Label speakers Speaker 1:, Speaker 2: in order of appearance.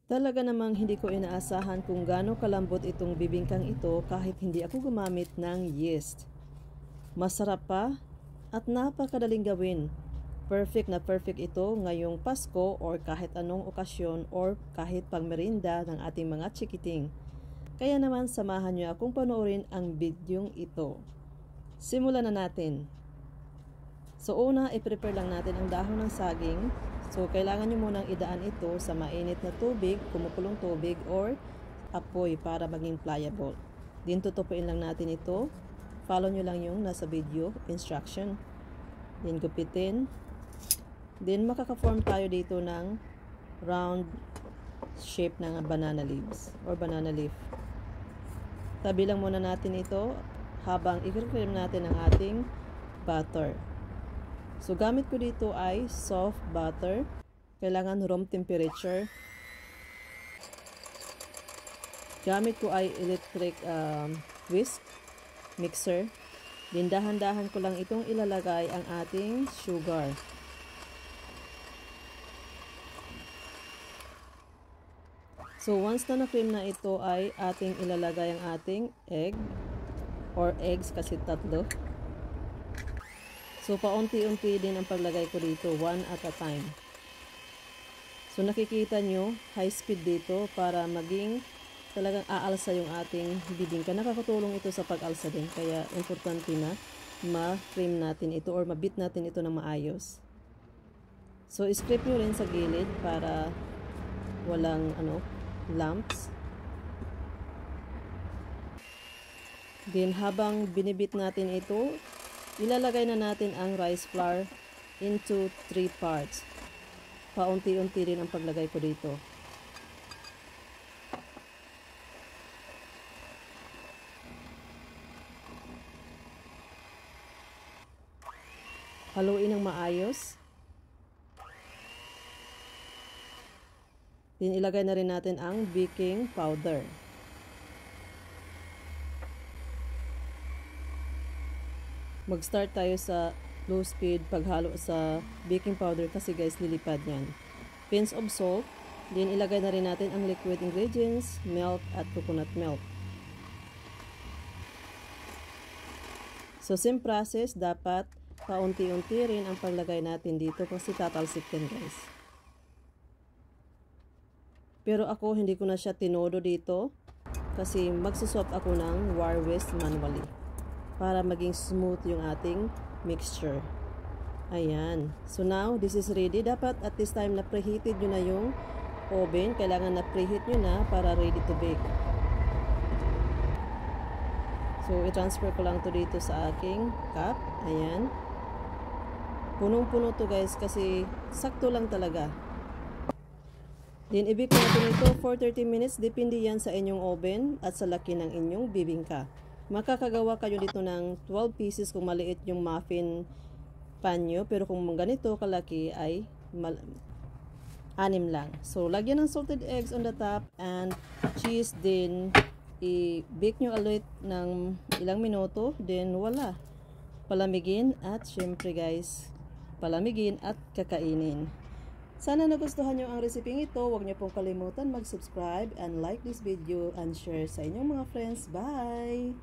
Speaker 1: Talaga namang hindi ko inaasahan kung gaano kalambot itong bibingkang ito kahit hindi ako gumamit ng yeast. Masarap pa at napakadaling gawin. Perfect na perfect ito ngayong Pasko or kahit anong okasyon or kahit pangmerinda ng ating mga chikiting. Kaya naman samahan niyo akong panoorin ang bidyong ito. Simulan na natin. So una, i-prepare lang natin ang dahon ng saging. So kailangan nyo munang idaan ito sa mainit na tubig, kumukulong tubig or apoy para maging pliable. Din tutupuin lang natin ito. Follow nyo lang yung nasa video instruction. Then gupitin. Then makaka-form tayo dito ng round shape ng banana leaves or banana leaf. Tabi lang muna natin ito habang i-cream natin ang ating butter. So, gamit ko dito ay soft butter. Kailangan room temperature. Gamit ko ay electric whisk mixer. Din dahan-dahan ko lang itong ilalagay ang ating sugar. So, once na na-cream na ito ay ating ilalagay ang ating egg or eggs kasi tatlo. So, paunti-unti din ang paglagay ko dito, one at a time. So, nakikita nyo, high speed dito para maging talagang aalsa yung ating bibingka. Nakakatulong ito sa pag-alsa din. Kaya, importante na ma-cream natin ito or mabit natin ito ng maayos. So, scrape nyo rin sa gilid para walang lumps. Then, habang binibit natin ito, ilalagay na natin ang rice flour into 3 parts. Paunti-unti rin ang paglagay ko dito. Haluin ng maayos. Then ilagay na rin natin ang baking powder. Mag-start tayo sa low speed paghalo sa baking powder kasi guys lilipad yan. Pinch of salt. Then ilagay na rin natin ang liquid ingredients, milk at coconut milk. So same process, dapat paunti-unti rin ang paglagay natin dito kasi tatalsik yan guys. Pero ako hindi ko na siya tinodo dito kasi magsuswap ako ng wire whisk manually para maging smooth yung ating mixture. Ayan. So now, this is ready. Dapat at this time na preheated nyo na yung oven. Kailangan na preheat nyo na para ready to bake. So, i-transfer ko lang to dito sa aking cup. Ayan. Punong-puno to guys kasi sakto lang talaga. Then, i-bake natin ito for 30 minutes. Depende yan sa inyong oven at sa laki ng inyong bibingka. Makakagawa kayo dito ng 12 pieces kung maliit yung muffin pan nyo. Pero kung ganito kalaki ay 6 lang. So, lagyan ng salted eggs on the top and cheese. Then, i-bake nyo ulit ng ilang minuto. Then, wala. Palamigin at syempre guys, palamigin at kakainin. Sana nagustuhan nyo ang reseping ito. Huwag nyo pong kalimutan mag-subscribe and like this video and share sa inyong mga friends. Bye!